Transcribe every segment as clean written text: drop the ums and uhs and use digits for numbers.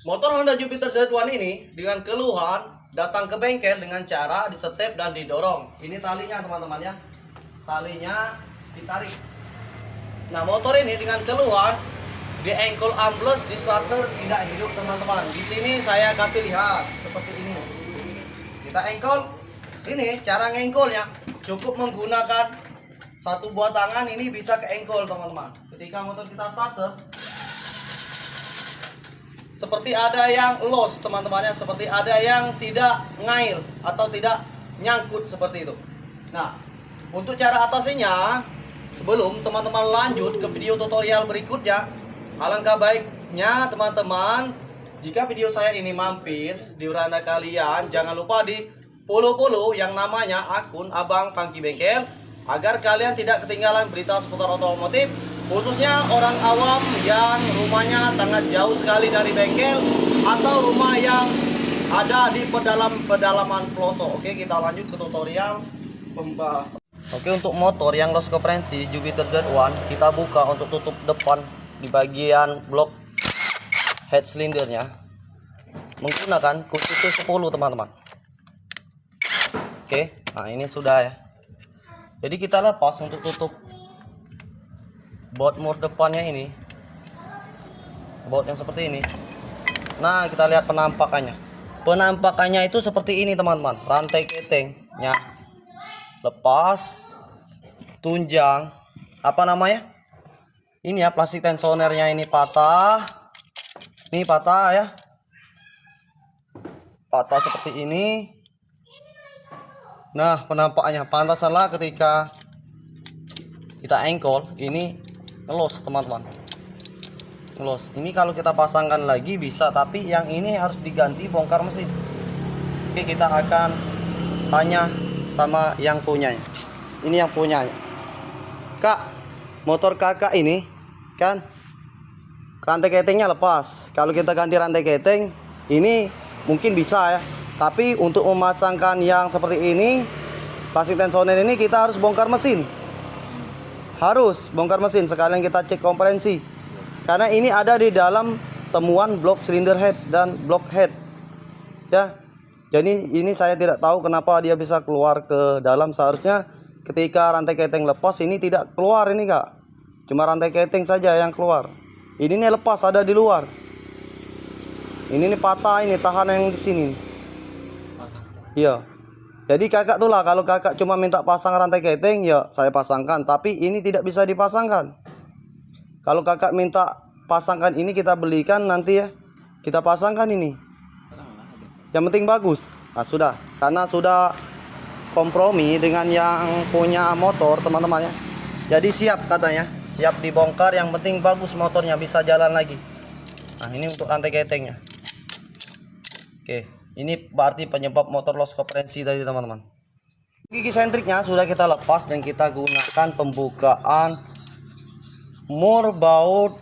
Motor Honda Jupiter Z1 ini dengan keluhan datang ke bengkel dengan cara disetep dan didorong. Ini talinya teman-teman ya. Talinya ditarik. Nah, motor ini dengan keluhan di engkol ambles, di starter tidak hidup teman-teman. Di sini saya kasih lihat seperti ini. Kita engkol. Ini cara ngengkolnya cukup menggunakan satu buah tangan, ini bisa ke engkol teman-teman. Ketika motor kita starter seperti ada yang loss teman-temannya, seperti ada yang tidak ngair atau tidak nyangkut seperti itu. Nah, untuk cara atasinya, sebelum teman-teman lanjut ke video tutorial berikutnya, alangkah baiknya teman-teman, jika video saya ini mampir di beranda kalian, jangan lupa di follow yang namanya akun Abang Pangki Bengkel, agar kalian tidak ketinggalan berita seputar otomotif, khususnya orang awam yang rumahnya sangat jauh sekali dari bengkel atau rumah yang ada di pedalaman pelosok. Oke, kita lanjut ke tutorial pembahasan. Oke, untuk motor yang loss kompresi Jupiter Z1, kita buka untuk tutup depan di bagian blok head silindernya menggunakan kunci T10 teman-teman. Oke, nah ini sudah ya. Jadi kita lepas untuk tutup baut mur depannya ini, baut yang seperti ini. Nah, kita lihat penampakannya. Penampakannya itu seperti ini teman-teman. Rantai ketengnya lepas, tunjang, apa namanya? Ini ya, plastik tensionernya ini patah. Ini patah ya. Patah seperti ini. Nah, penampakannya pantasanlah ketika kita engkol ini ngelos teman-teman, ngelos. Ini kalau kita pasangkan lagi bisa, tapi yang ini harus diganti bongkar mesin. Oke, kita akan tanya sama yang punyanya. Ini yang punyanya. Kak, motor kakak ini kan rantai ketengnya lepas. Kalau kita ganti rantai keteng ini mungkin bisa ya, tapi untuk memasangkan yang seperti ini, plastik tensioner ini, kita harus bongkar mesin. Harus bongkar mesin sekalian kita cek komprehensi. Karena ini ada di dalam temuan blok silinder head dan blok head. Ya. Jadi ini saya tidak tahu kenapa dia bisa keluar ke dalam. Seharusnya ketika rantai keteng lepas ini tidak keluar ini, Kak. Cuma rantai keteng saja yang keluar. Ini nih lepas, ada di luar. Ini nih patah, ini tahan yang di sini. Iya. Jadi kakak tuh lah, kalau kakak cuma minta pasang rantai keteng, ya saya pasangkan. Tapi ini tidak bisa dipasangkan. Kalau kakak minta pasangkan ini, kita belikan nanti ya, kita pasangkan ini. Yang penting bagus. Nah sudah, karena sudah kompromi dengan yang punya motor teman-teman ya. Jadi siap katanya, siap dibongkar. Yang penting bagus motornya, bisa jalan lagi. Nah ini untuk rantai ketengnya. Oke. Ini berarti penyebab motor loss kompresi tadi teman-teman. Gigi sentriknya sudah kita lepas dan kita gunakan pembukaan mur baut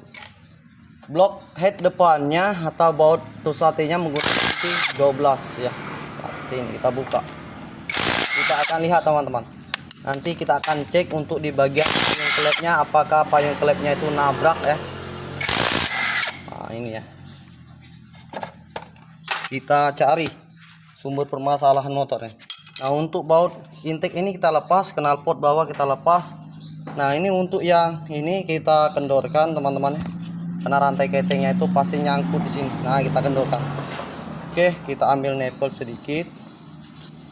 blok head depannya atau baut tusatinya menggunakan kunci 12 ya. Nah, seperti ini kita buka. Kita akan lihat teman-teman. Nanti kita akan cek untuk di bagian payung klepnya, apakah payung klepnya itu nabrak ya. Nah, ini ya. Kita cari sumber permasalahan motornya. Nah, untuk baut intake ini kita lepas, knalpot bawah kita lepas. Nah, ini untuk yang ini kita kendorkan teman-teman ya. Karena rantai ketengnya itu pasti nyangkut di sini. Nah, kita kendorkan. Oke, kita ambil nepel sedikit.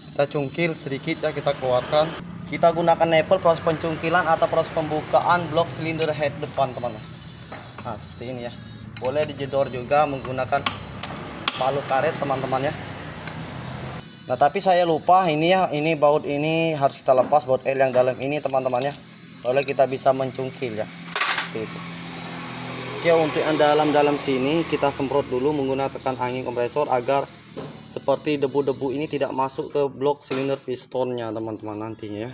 Kita cungkil sedikit ya, kita keluarkan. Kita gunakan nepel proses pencungkilan atau proses pembukaan blok silinder head depan, teman-teman. Nah, seperti ini ya. Boleh dijedor juga menggunakan palu karet teman-teman ya. Nah, tapi saya lupa ini ya, ini baut ini harus kita lepas, baut L yang dalam ini teman-teman ya. Oleh kita bisa mencungkil ya. Seperti itu. Oke, untuk yang dalam sini kita semprot dulu menggunakan angin kompresor agar seperti debu-debu ini tidak masuk ke blok silinder pistonnya teman-teman nantinya ya.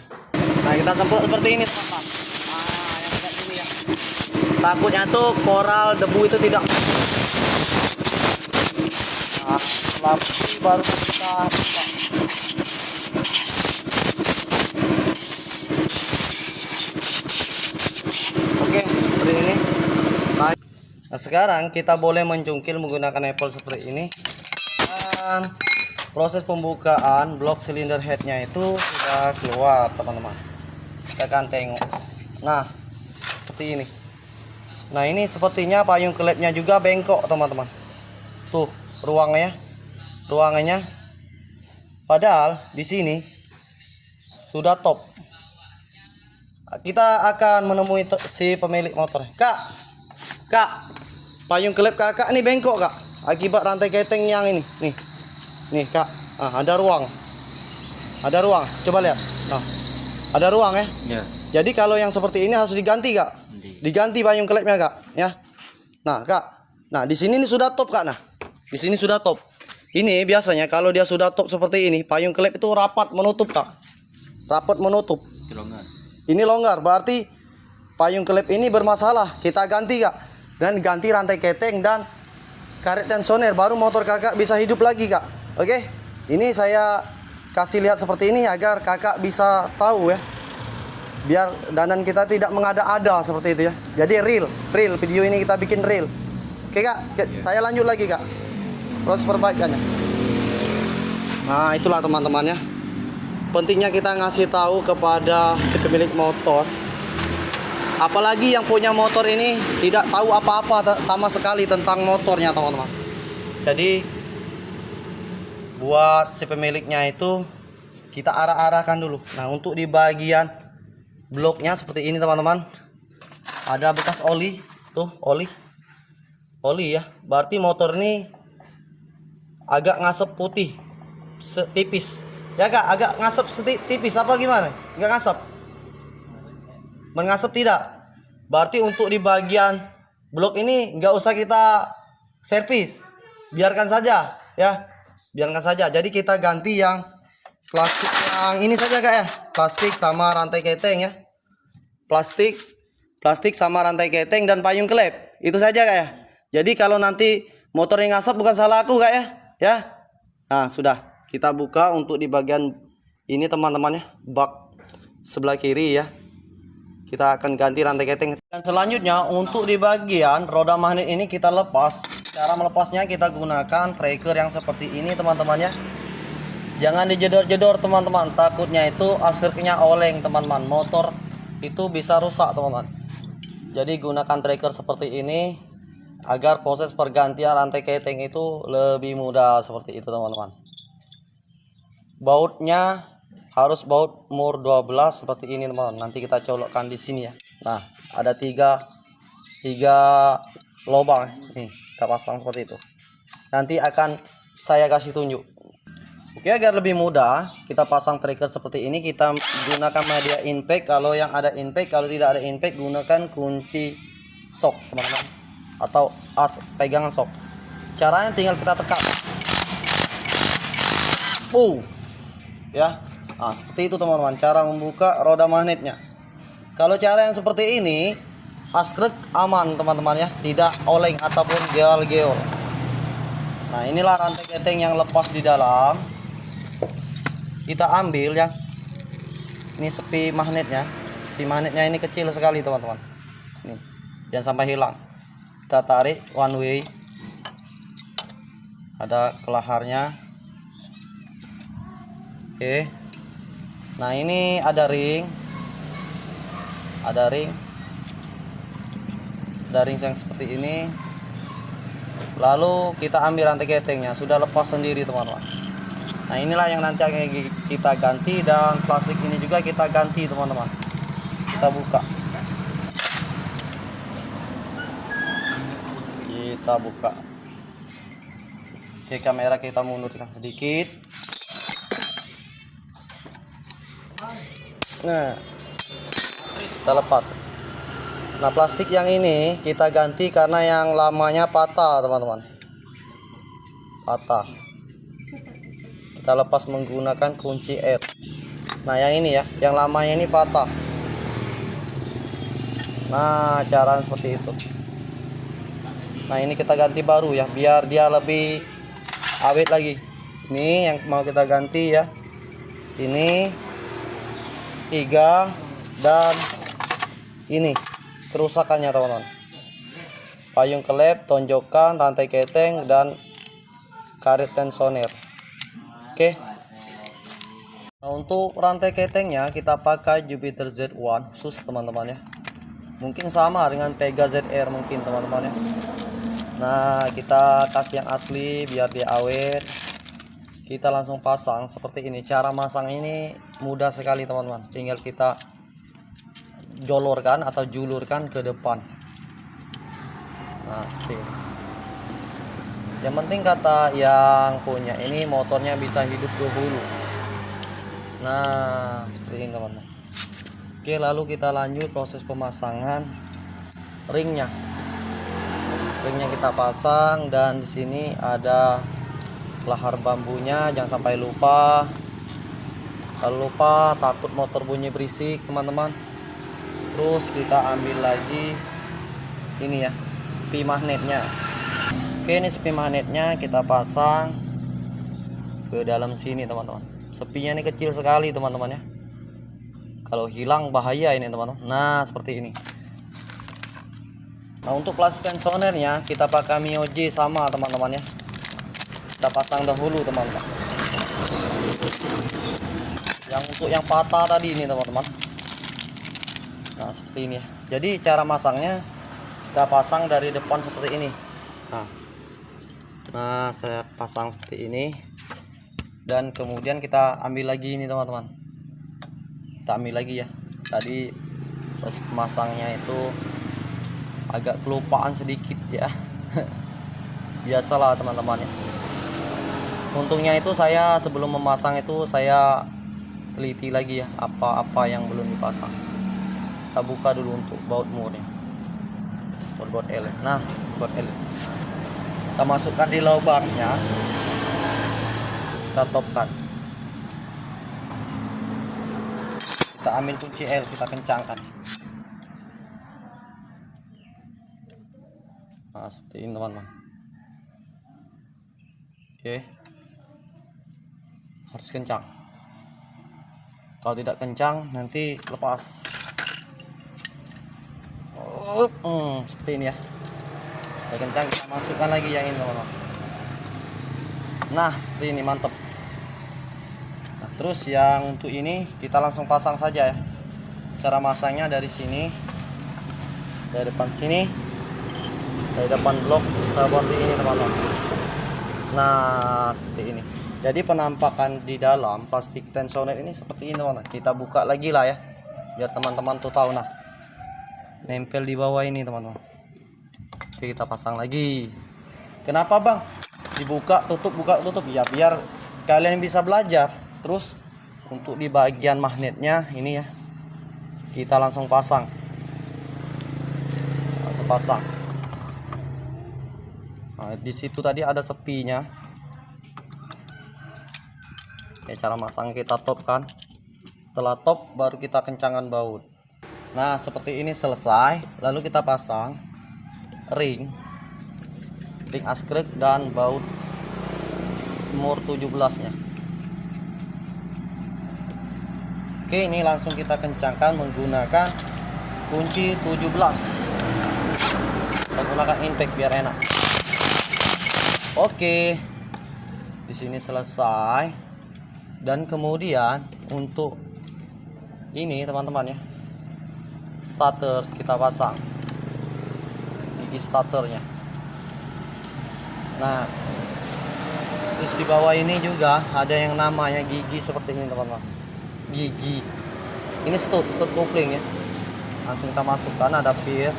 Nah, kita semprot seperti ini teman-teman. Nah, yang kayak gini ya. Takutnya tuh koral debu itu tidak. Nah, baru kita buka. Oke, seperti ini. Nah, Nah sekarang kita boleh mencungkil menggunakan Apple seperti ini, dan proses pembukaan blok silinder headnya itu sudah keluar teman-teman. Kita akan tengok. Nah seperti ini. Nah ini sepertinya payung kelepnya juga bengkok teman-teman. Tuh ruangannya. Padahal di sini sudah top. Kita akan menemui si pemilik motor. Kak, payung kelep kakak ini bengkok kak, akibat rantai keteng yang ini. Nih kak, ada ruang. Coba lihat. Nah, ada ruang ya. Ya. Jadi kalau yang seperti ini harus diganti kak. Diganti payung kelepnya kak, ya. Nah kak, nah di sini ini sudah top kak. Nah, di sini sudah top. Ini biasanya kalau dia sudah top seperti ini, payung kelep itu rapat menutup kak. Rapat menutup. Ini longgar, berarti payung kelep ini bermasalah. Kita ganti kak, dan ganti rantai keteng dan karet tensioner, baru motor kakak bisa hidup lagi kak. Oke, ini saya kasih lihat seperti ini agar kakak bisa tahu ya, biar danan kita tidak mengada-ada seperti itu ya. Jadi real video ini kita bikin real. Oke kak, saya lanjut lagi kak proses perbaikannya. Nah itulah teman-teman ya, pentingnya kita ngasih tahu kepada si pemilik motor, apalagi yang punya motor ini tidak tahu apa-apa sama sekali tentang motornya teman-teman. Jadi buat si pemiliknya itu kita arah-arahkan dulu. Nah untuk di bagian bloknya seperti ini teman-teman, ada bekas oli. Tuh oli ya, berarti motor ini agak ngasep putih setipis ya kak, agak ngasep tipis apa gimana? Enggak ngasep, mengasep tidak, berarti untuk di bagian blok ini nggak usah kita servis, biarkan saja ya, biarkan saja. Jadi kita ganti yang plastik yang ini saja kak ya, plastik sama rantai keteng ya, plastik sama rantai keteng dan payung kelep, itu saja kak ya. Jadi kalau nanti motornya ngasap bukan salah aku kak ya. Nah sudah, kita buka untuk di bagian ini teman-teman ya, bak sebelah kiri ya. Kita akan ganti rantai keteng. Dan selanjutnya untuk di bagian roda magnet ini kita lepas. Cara melepasnya kita gunakan tracker yang seperti ini teman-teman ya. Jangan dijedor-jedor teman-teman, takutnya itu akhirnya oleng teman-teman, motor itu bisa rusak teman-teman. Jadi gunakan tracker seperti ini agar proses pergantian rantai keteng itu lebih mudah seperti itu teman-teman. Bautnya harus baut mur 12 seperti ini teman-teman. Nanti kita colokkan di sini ya. Nah ada tiga lubang nih, kita pasang seperti itu. Nanti akan saya kasih tunjuk. Oke, agar lebih mudah kita pasang tracker seperti ini, kita gunakan media impact. Kalau yang ada impact, kalau tidak ada impact gunakan kunci sok teman-teman, atau pegangan sok. Caranya tinggal kita tekan ya. Nah seperti itu teman-teman cara membuka roda magnetnya. Kalau cara yang seperti ini askrek aman teman-teman ya, tidak oleng ataupun geol-geol. Nah inilah rantai keteng yang lepas di dalam. Kita ambil ya, ini sepi magnetnya ini kecil sekali teman-teman. Nih jangan sampai hilang. Kita tarik one way, ada kelaharnya. Oke, nah ini ada ring yang seperti ini. Lalu kita ambil rantai ketengnya, sudah lepas sendiri teman-teman. Nah inilah yang nanti akan kita ganti, dan plastik ini juga kita ganti teman-teman. Kita buka, Oke, kamera kita mundurkan sedikit. Nah kita lepas. Nah plastik yang ini kita ganti karena yang lamanya patah teman-teman, patah. Kita lepas menggunakan kunci R. Nah yang ini ya, yang lamanya ini patah. Nah cara seperti itu. Nah ini kita ganti baru ya, biar dia lebih awet lagi. Ini yang mau kita ganti ya, ini 3, dan ini kerusakannya teman-teman. payung kelep, tonjokan, rantai keteng, dan karet tensioner. Oke. Nah, untuk rantai ketengnya kita pakai Jupiter Z1 khusus teman-teman ya. Mungkin sama dengan Pega ZR mungkin teman-teman ya. Nah, kita kasih yang asli biar dia awet. Kita langsung pasang seperti ini. Cara masang ini mudah sekali teman-teman. Tinggal kita jolorkan atau julurkan ke depan. Nah, seperti ini. Yang penting kata yang punya ini motornya bisa hidup dahulu. Nah, seperti ini teman-teman. Oke, lalu kita lanjut proses pemasangan ringnya. Ringnya kita pasang, dan di sini ada lahar bambunya, jangan sampai lupa. Kalau lupa takut motor bunyi berisik teman-teman. Terus kita ambil lagi ini ya, sepi magnetnya. Oke, ini sepi magnetnya kita pasang ke dalam sini teman-teman. Sepinya ini kecil sekali teman-teman ya. Kalau hilang bahaya ini teman-teman. Nah, seperti ini. Nah, untuk plastik tensionernya kita pakai Mio J sama teman-teman ya. Kita pasang dahulu teman-teman. Yang untuk yang patah tadi ini teman-teman. Nah, seperti ini ya. Jadi cara masangnya kita pasang dari depan seperti ini. Nah, saya pasang seperti ini. Dan kemudian kita ambil lagi ini teman-teman. Kita ambil lagi ya. Tadi pas masangnya itu agak kelupaan sedikit ya. Biasalah teman-teman ya. Untungnya itu saya sebelum memasang itu saya teliti lagi ya, apa-apa yang belum dipasang. Kita buka dulu untuk baut murnya, baut L. Nah, baut L kita masukkan di lubangnya, kita topkan. Kita ambil kunci L, kita kencangkan. Nah, seperti ini teman-teman. Oke, harus kencang. Kalau tidak kencang nanti lepas. Seperti ini ya. Kita kencang, kita masukkan lagi yang ini teman-teman. Nah, seperti ini, mantap. Nah, terus yang untuk ini kita langsung pasang saja ya. Cara masangnya dari sini, dari depan sini, dari depan blok seperti ini teman-teman. Nah, seperti ini. Jadi penampakan di dalam plastik tensioner ini seperti ini teman-teman. Kita buka lagi lah ya, biar teman-teman tuh tahu. Nah, nempel di bawah ini teman-teman. Oke, kita pasang lagi. Kenapa bang dibuka tutup buka tutup? Ya biar kalian bisa belajar. Terus untuk di bagian magnetnya ini ya, kita langsung pasang. Langsung pasang. Nah, di situ tadi ada sepinya. Oke, cara masang kita top kan. Setelah top baru kita kencangkan baut. Nah, seperti ini selesai. Lalu kita pasang ring askrek dan baut umur 17-nya. Oke, ini langsung kita kencangkan menggunakan kunci 17. Kita gunakan impact biar enak. Oke, di sini selesai. Dan kemudian untuk ini teman-teman ya, starter kita pasang gigi starternya. Nah, terus di bawah ini juga ada yang namanya gigi seperti ini teman-teman. Gigi ini stud kopling ya. Langsung kita masukkan, ada pir,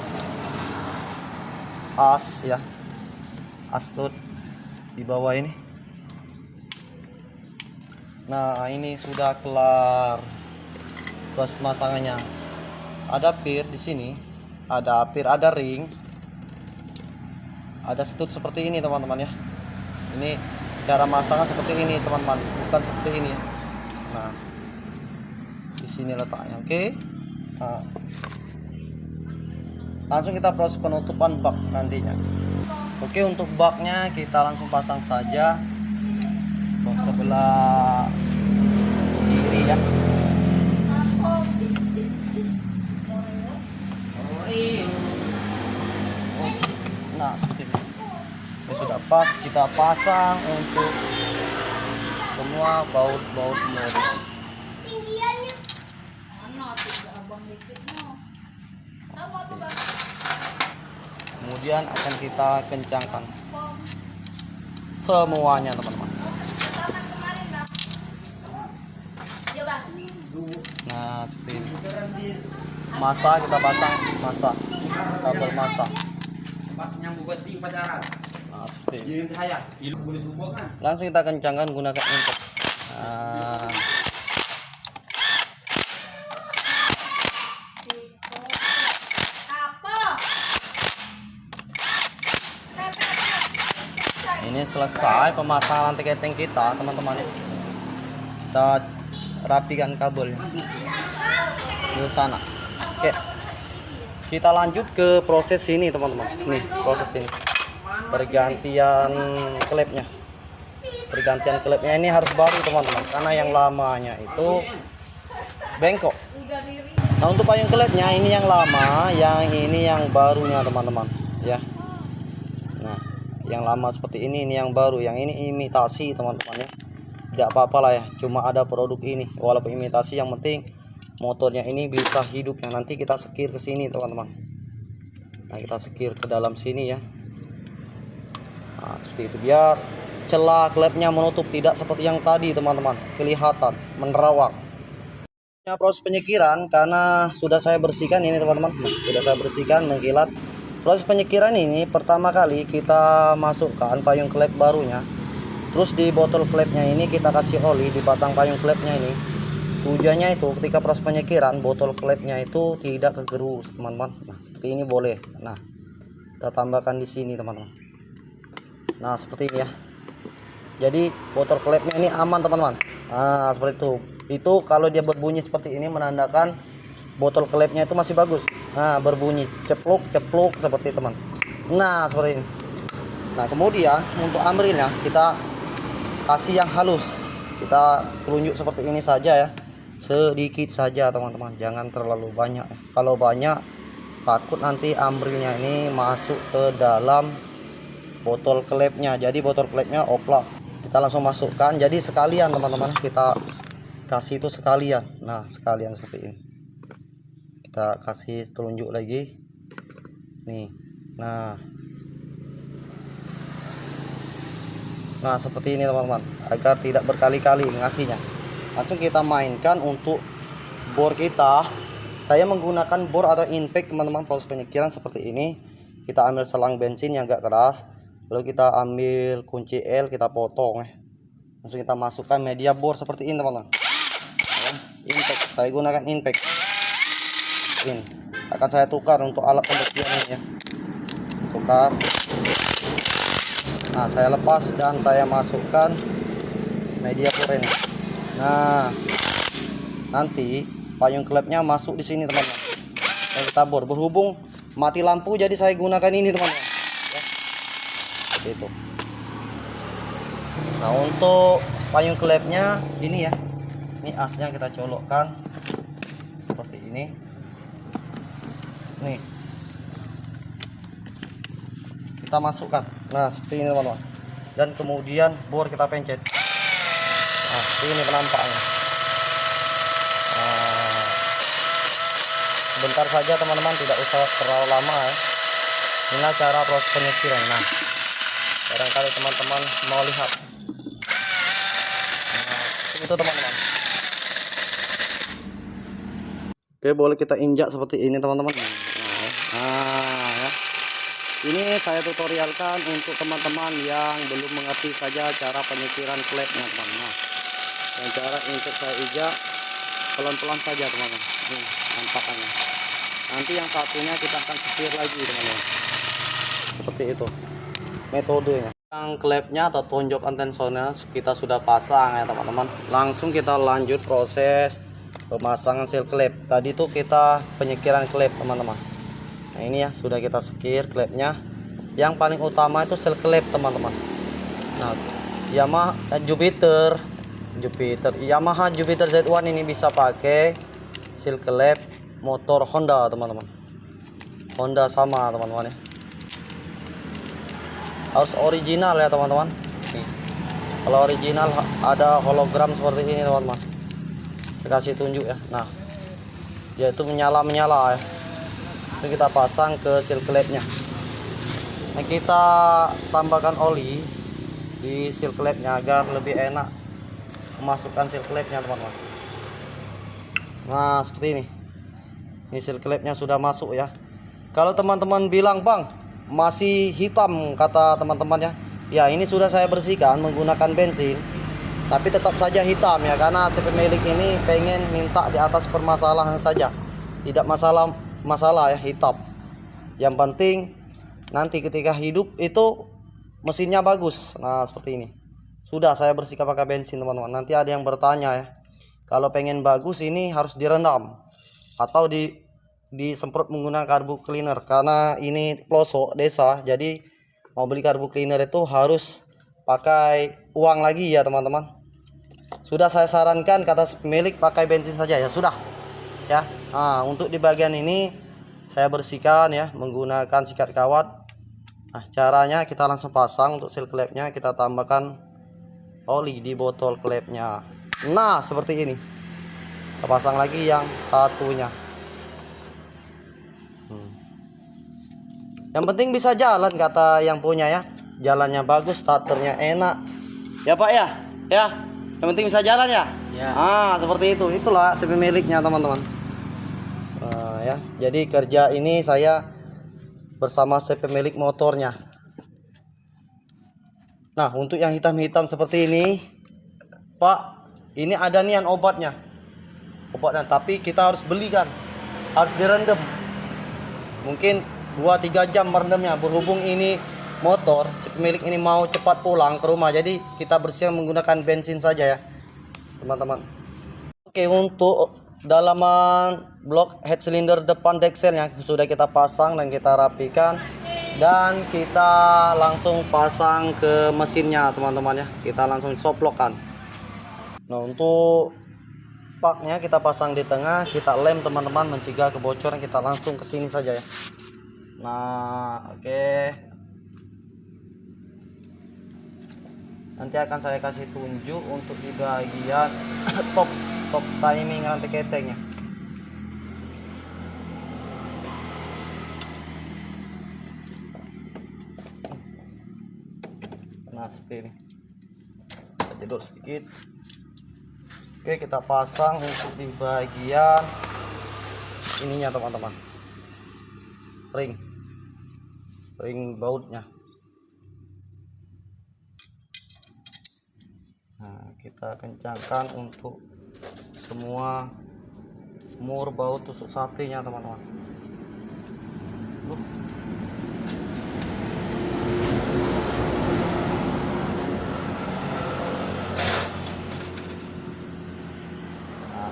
as ya, as stud di bawah ini. Nah, ini sudah kelar proses pemasangannya. Ada pir di sini, ada pir, ada ring, ada stud seperti ini teman-teman ya. Ini cara masangnya seperti ini teman-teman, bukan seperti ini ya. Nah, di sini letaknya. Oke. Nah, langsung kita proses penutupan bak nantinya. Oke, untuk baknya kita langsung pasang saja bak sebelah kiri ya. Nah seperti ini. Ini sudah pas, kita pasang untuk semua baut-baut motor. Kemudian akan kita kencangkan semuanya teman-teman. Nah seperti ini. Masa kita pasang, masa kabel masa. Nah, seperti ini. Langsung kita kencangkan gunakan impact. Nah. Ini selesai pemasangan tiketing kita teman-teman ya. Kita rapikan kabelnya ke sana. Oke, kita lanjut ke proses ini teman-teman. Nih proses ini, pergantian klepnya. Pergantian klepnya ini harus baru teman-teman, karena yang lamanya itu bengkok. Nah untuk payung klepnya ini yang lama, yang ini yang barunya teman-teman ya. Nah yang lama seperti ini yang baru, yang ini imitasi teman-teman ya. Tidak apa-apa lah ya, cuma ada produk ini walaupun imitasi, yang penting motornya ini bisa hidup ya. Nanti kita sekir ke sini teman-teman. Nah kita sekir ke dalam sini ya. Nah seperti itu, biar celah klepnya menutup, tidak seperti yang tadi teman-teman kelihatan menerawang. Ya, proses penyekiran karena sudah saya bersihkan ini teman-teman. Nah, sudah saya bersihkan mengkilat. Proses penyekiran ini pertama kali kita masukkan payung klep barunya. Terus di botol klepnya ini kita kasih oli di batang payung klepnya ini. Tujuannya itu ketika proses penyekiran botol klepnya itu tidak kegerus teman-teman. Nah seperti ini boleh. Nah kita tambahkan di sini teman-teman. Nah seperti ini ya. Jadi botol klepnya ini aman teman-teman. Nah seperti itu. Itu kalau dia berbunyi seperti ini menandakan botol klepnya itu masih bagus. Nah berbunyi cepluk cepluk seperti teman. Nah seperti ini. Nah kemudian untuk amrilnya kita kasih yang halus, kita tunjuk seperti ini saja ya, sedikit saja teman-teman, jangan terlalu banyak ya. Kalau banyak takut nanti amrilnya ini masuk ke dalam botol klepnya, jadi botol klepnya oplak. Kita langsung masukkan, jadi sekalian teman-teman, kita kasih itu sekalian. Nah sekalian seperti ini, kita kasih telunjuk lagi nih. Nah seperti ini teman-teman, agar tidak berkali-kali ngasihnya. Langsung kita mainkan untuk bor kita. Saya menggunakan bor atau impact teman-teman. Proses penyekiran seperti ini, kita ambil selang bensin yang agak keras, lalu kita ambil kunci L, kita potong ya. Langsung kita masukkan media bor seperti ini teman-teman. Impact, saya gunakan impact ini. Akan saya tukar untuk alat pembuktian ini ya. Tukar. Nah saya lepas dan saya masukkan media bor ini. Nah nanti payung klepnya masuk di sini teman-teman. Kita bor, berhubung mati lampu jadi saya gunakan ini teman-teman ya. Seperti itu. Nah untuk payung klepnya ini ya, ini asnya kita colokkan seperti ini nih, kita masukkan. Nah seperti ini teman-teman, dan kemudian bor kita pencet. Nah seperti ini penampaknya. Nah, sebentar saja teman-teman, tidak usah terlalu lama ya. Inilah cara proses penyekiran. Nah barangkali teman-teman mau lihat. Nah itu teman-teman. Oke, boleh kita injak seperti ini teman-teman. Nah ya. Ini saya tutorialkan untuk teman-teman yang belum mengerti saja cara penyekiran klepnya teman-teman. Nah, yang cara injak saya injak pelan-pelan saja teman-teman. Nih nampakannya. Nanti yang satunya kita akan sekir lagi teman-teman. Seperti itu metodenya. Yang klepnya atau tonjok tensioner kita sudah pasang ya teman-teman. Langsung kita lanjut proses pemasangan seal klep. Tadi tuh kita penyekiran klep teman-teman. Nah ini ya sudah kita sekir klepnya. Yang paling utama itu seal klep teman-teman. Nah Yamaha Jupiter Z1 ini bisa pakai seal klep motor Honda teman-teman. Honda sama teman-teman ya. harus original ya teman-teman. Nih, kalau original ada hologram seperti ini teman-teman. Saya kasih tunjuk ya. Nah, dia itu menyala ya. Itu kita pasang ke seal clamp-nya. Nah, kita tambahkan oli di seal clamp-nya agar lebih enak memasukkan seal clamp-nya teman-teman. Nah, seperti ini. Ini seal clamp-nya sudah masuk ya. Kalau teman-teman bilang, "Bang, masih hitam," kata teman-temannya. Ya, ini sudah saya bersihkan menggunakan bensin. Tapi tetap saja hitam ya, karena si pemilik ini pengen minta di atas permasalahan saja. Tidak masalah ya hitam. Yang penting nanti ketika hidup itu mesinnya bagus. Nah, seperti ini. Sudah saya bersihkan pakai bensin teman-teman. Nanti ada yang bertanya ya. Kalau pengen bagus ini harus direndam atau disemprot menggunakan karbu cleaner, karena ini pelosok desa, jadi mau beli karbu cleaner itu harus pakai uang lagi ya teman-teman. Sudah saya sarankan kata pemilik pakai bensin saja ya sudah ya. Nah, untuk di bagian ini saya bersihkan ya menggunakan sikat kawat. Nah, caranya kita langsung pasang. Untuk seal clamp-nya kita tambahkan oli di botol clamp-nya. Nah, seperti ini. Kita pasang lagi yang satunya. Yang penting bisa jalan kata yang punya ya. Jalannya bagus, starternya enak. Ya Pak ya? Ya. Yang penting bisa jalan ya? Ya. Seperti itu. Itulah si pemiliknya teman-teman. Ya. Jadi kerja ini saya bersama si pemilik motornya. Nah, untuk yang hitam-hitam seperti ini, Pak, ini ada nian obatnya. Obatnya, tapi kita harus belikan. Harus direndam. Mungkin 2-3 jam merendamnya, berhubung ini motor si pemilik ini mau cepat pulang ke rumah, jadi kita bersihkan menggunakan bensin saja ya teman-teman. Oke, untuk dalaman blok head cylinder depan dexelnya sudah kita pasang dan kita rapikan, dan kita langsung pasang ke mesinnya teman-teman ya. Kita langsung soplokkan. Nah, untuk paknya kita pasang di tengah, kita lem teman-teman mencegah kebocoran. Kita langsung ke sini saja ya. Nah, oke. Nanti akan saya kasih tunjuk untuk di bagian top timing rantai ketengnya. Nah, seperti ini. Kita jedor sedikit. Oke, kita pasang untuk di bagian ininya teman-teman. Ring bautnya. Nah, kita kencangkan untuk semua mur baut tusuk satenya teman-teman. Nah,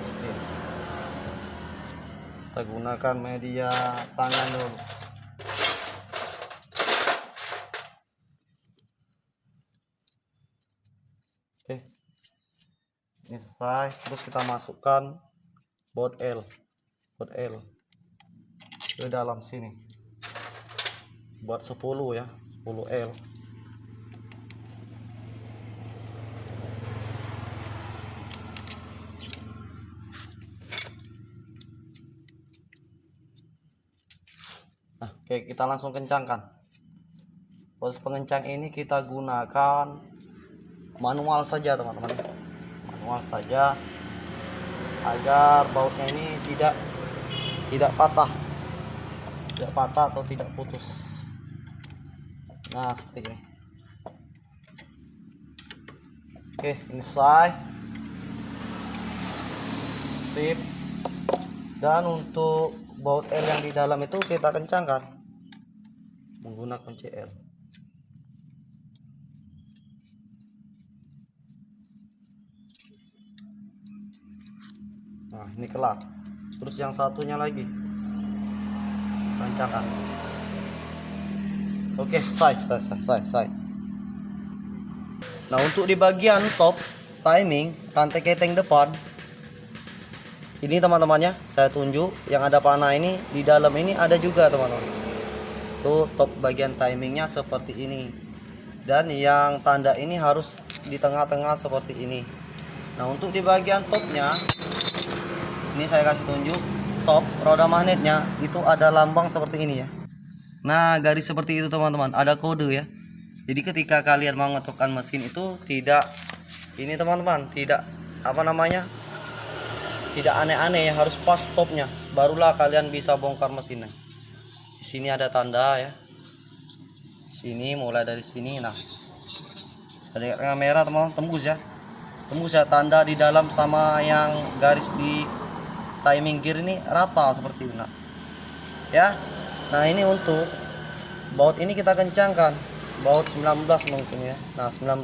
kita gunakan media tangan dulu. Oke, ini selesai. Terus kita masukkan baut L ke dalam sini buat 10 ya, 10 L. Nah, oke, kita langsung kencangkan. Proses pengencang ini kita gunakan manual saja teman-teman, manual saja agar bautnya ini tidak patah atau tidak putus. Nah, seperti ini. Oke, ini selesai. Sip. Dan untuk baut L yang di dalam itu kita kencangkan menggunakan kunci L. Nah, ini kelar. Terus yang satunya lagi kencangkan. Oke, selesai. Nah, untuk di bagian top timing rantai keteng depan ini teman-temannya saya tunjuk yang ada panah ini, di dalam ini ada juga teman-teman. Tuh top bagian timingnya seperti ini. dan yang tanda ini harus di tengah-tengah seperti ini. Nah, untuk di bagian topnya ini saya kasih tunjuk, top roda magnetnya itu ada lambang seperti ini ya. Nah, garis seperti itu teman-teman, ada kode ya. Jadi ketika kalian mau ngetokkan mesin itu tidak ini teman-teman, tidak apa namanya, tidak aneh-aneh ya, harus pas topnya, barulah kalian bisa bongkar mesinnya. Di sini ada tanda ya. Di sini mulai dari sini, nah saya kamera teman-teman, tembus ya, tanda di dalam sama yang garis di timing gear ini rata seperti ini. Nah ya, nah ini untuk baut ini kita kencangkan, baut 19 mungkin ya. Nah 19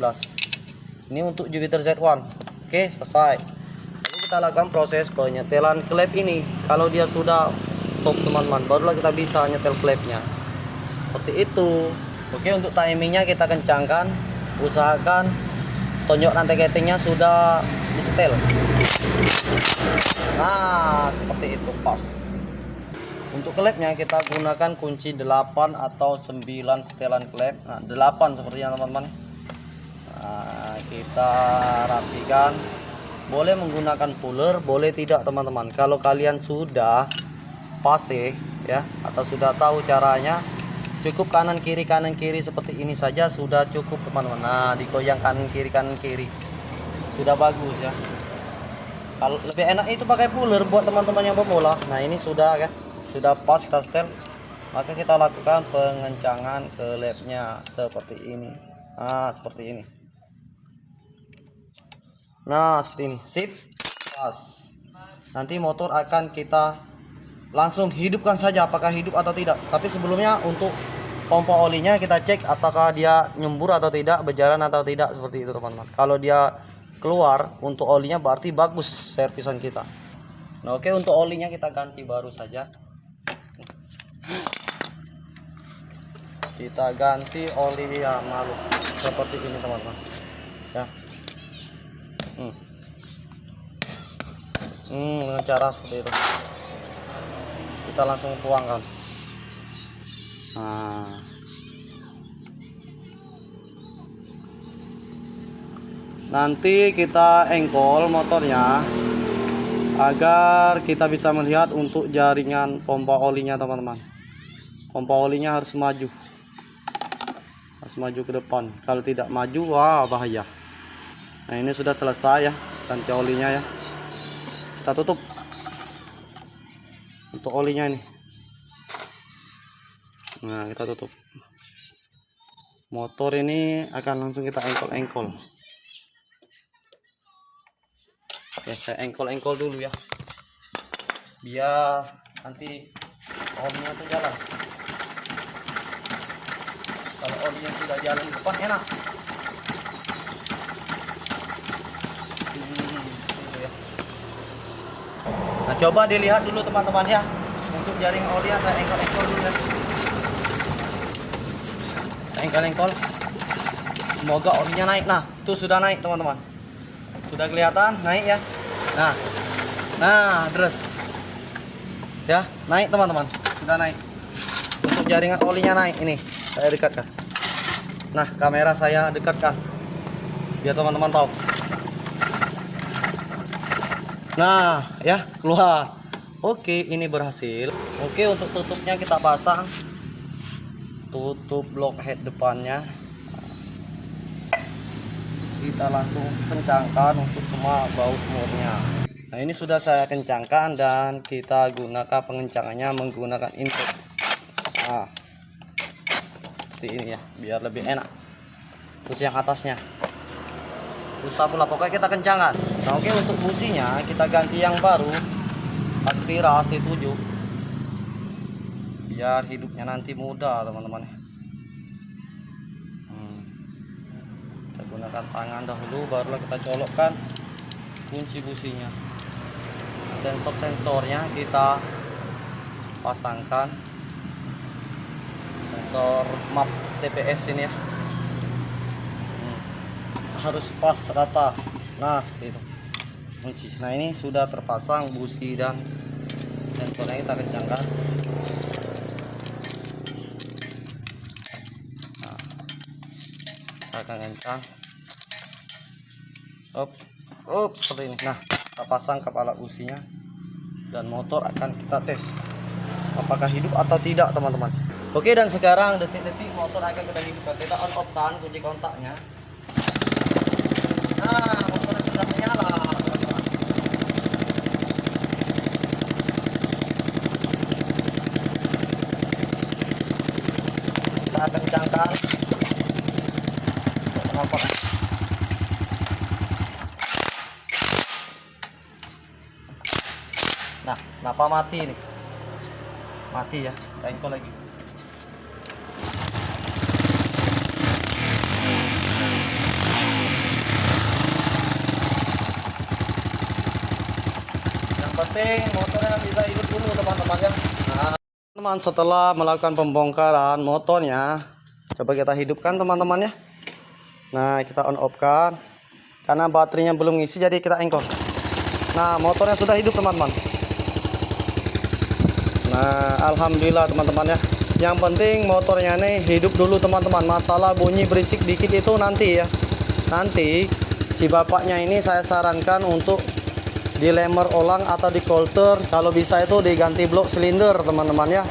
ini untuk Jupiter Z1. Oke, selesai. Lalu kita lakukan proses penyetelan klep ini. Kalau dia sudah top teman-teman, barulah kita bisa nyetel klepnya seperti itu. Oke, untuk timingnya kita kencangkan, usahakan tonjok rantai ketingnya sudah disetel. Nah seperti itu, pas. Untuk klepnya kita gunakan kunci 8 atau 9 setelan klep. Nah 8 sepertinya teman-teman. Nah, kita rapikan. Boleh menggunakan puller, boleh tidak teman-teman. Kalau kalian sudah pase ya, atau sudah tahu caranya, cukup kanan kiri seperti ini saja sudah cukup teman-teman. Nah digoyang kanan kiri sudah bagus ya. Kalau lebih enak itu pakai puller buat teman-teman yang pemula. Nah ini sudah kan, sudah pas kita setel, maka kita lakukan pengencangan klepnya seperti ini. Nah seperti ini. Nah seperti ini, sip, pas. Nanti motor akan kita langsung hidupkan saja, apakah hidup atau tidak. Tapi sebelumnya untuk pompa olinya kita cek apakah dia nyembur atau tidak, berjalan atau tidak, seperti itu teman-teman. Kalau dia keluar untuk olinya berarti bagus servisan kita. Nah oke, untuk olinya kita ganti baru saja. Kita ganti oli ya malu seperti ini teman-teman ya. Dengan cara seperti itu kita langsung tuangkan. Nah nanti kita engkol motornya agar kita bisa melihat untuk jaringan pompa olinya teman-teman. Pompa olinya harus maju ke depan. Kalau tidak maju, wah bahaya. Nah ini sudah selesai ya, ganti olinya ya. Kita tutup untuk olinya ini. Nah kita tutup. Motor ini akan langsung kita engkol. Ya saya engkol dulu ya, biar nanti olinya tuh jalan. Kalau olinya sudah jalan ke depan enak. Nah coba dilihat dulu teman-teman ya, untuk jaringan oli saya engkol dulu ya. Engkol, semoga olinya naik. Nah itu sudah naik teman-teman, sudah kelihatan naik ya. Nah terus ya, naik teman-teman, sudah naik. Untuk jaringan olinya naik, ini saya dekatkan. Nah kamera saya dekatkan biar teman-teman tahu. Nah ya, keluar. Oke, ini berhasil. Oke, untuk tutupnya kita pasang, tutup blok head depannya. Kita langsung kencangkan untuk semua baut murnya. Nah ini sudah saya kencangkan dan kita gunakan pengencangannya menggunakan input. Nah seperti ini ya, biar lebih enak. Terus yang atasnya susah pula, pokoknya kita kencangkan. Nah oke, untuk businya kita ganti yang baru, Aspira AC7, biar hidupnya nanti mudah teman-teman. Kita gunakan tangan dahulu, barulah kita colokkan kunci businya. Nah, sensor-sensornya kita pasangkan, sensor map TPS ini ya, harus pas rata. Nah seperti itu kunci. Nah ini sudah terpasang busi dan sensornya, kita kencangkan. kencang. Seperti ini. Nah, kita pasang kepala businya dan motor akan kita tes apakah hidup atau tidak, teman-teman. Oke, dan sekarang detik-detik motor akan kita hidupkan. Kita on off kan kunci kontaknya. Nah, motornya sudah menyala, teman-teman. Kita kencangkan. Kenapa? Nah, kenapa mati nih? Mati ya, kita engkol lagi. Yang penting motornya bisa hidup dulu, teman-teman ya. Nah, teman, setelah melakukan pembongkaran motornya, coba kita hidupkan, teman-teman ya. Nah, kita on off kan. Karena baterainya belum ngisi, jadi kita engkol. Nah, motornya sudah hidup, teman-teman. Nah, alhamdulillah, teman-teman ya. Yang penting motornya nih hidup dulu, teman-teman. Masalah bunyi berisik dikit itu nanti ya. Nanti si bapaknya ini saya sarankan untuk dilemer ulang atau di coulter. Kalau bisa itu diganti blok silinder, teman-teman ya.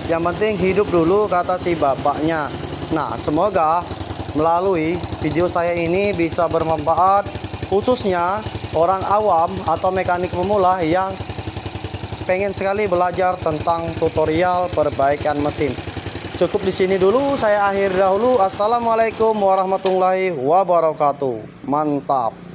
Yang penting hidup dulu kata si bapaknya. Nah, semoga melalui video saya ini bisa bermanfaat, khususnya orang awam atau mekanik pemula yang pengen sekali belajar tentang tutorial perbaikan mesin. Cukup di sini dulu, saya akhiri dahulu. Assalamualaikum warahmatullahi wabarakatuh. Mantap.